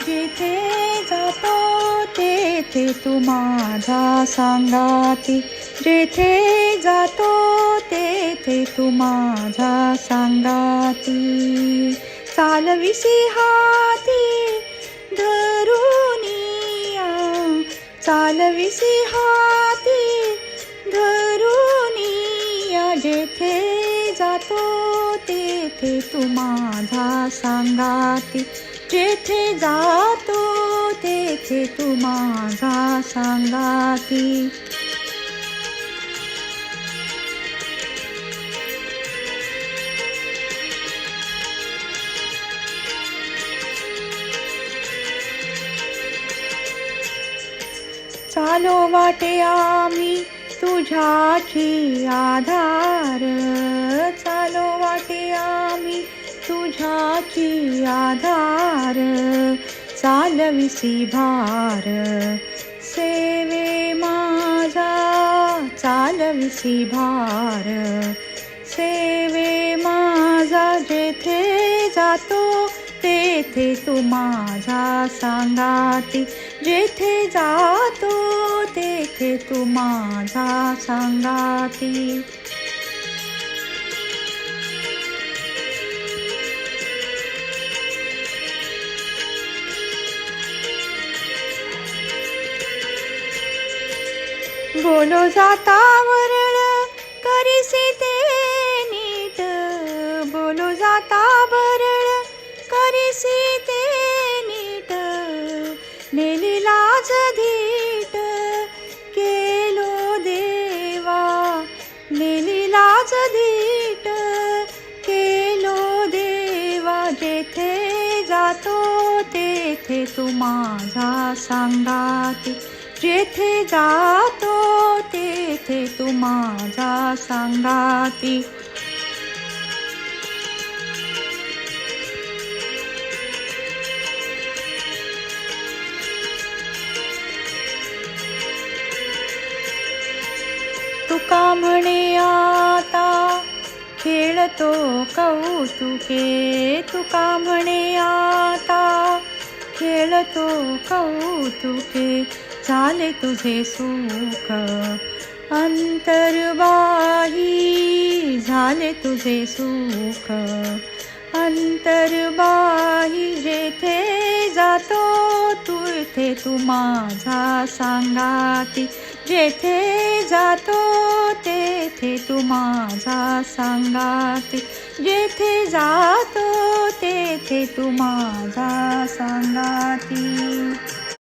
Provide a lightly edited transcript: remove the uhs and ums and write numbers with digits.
जिथे जातो तेथे तू माझा सांगाती, जेथे जातो तेथे तू माझा सांगाती. चालविसी हाती धरुनिया, चालविसी हाती धरुनिया, जेथे जातो तेथे तू माझा सांगाती, जेथे जातो तेथे तू माझा सांगाती. चालो वाटे आम्ही तुझ्याची आधार, चालो वाटे आम्ही तुझ्याची आधार. चालविसी भार सेवे माझा, चालविसी भार सेवे माझा, जेथे जातो तेथे तू माझा सांगाती, जेथे जातो तेथे तू माझा सांगाती. बोलो जाता वरळ करीसी ते नीट, बोलो जाता वरळ करीसी ते नीट. नेली लाज धीट केलो देवा, नेली लाज धीट केलो देवा. जेथे जातो तेथे तू माझा सांगाती, जेथे जातो तेथे तू माझा सांगाती. तुका म्हणे आता खेळतो कौतुके, तुका म्हणे आता खेळतो कौतुके. झाले तुझे सुख अंतर्बाही, झाले तुझे सुख अंतर्बाही. जेथे जातो तेथे तू माझा सांगाती, जेथे जातो तेथे तू माझा सांगाती, जेथे जातो तेथे तू माझा सांगाती.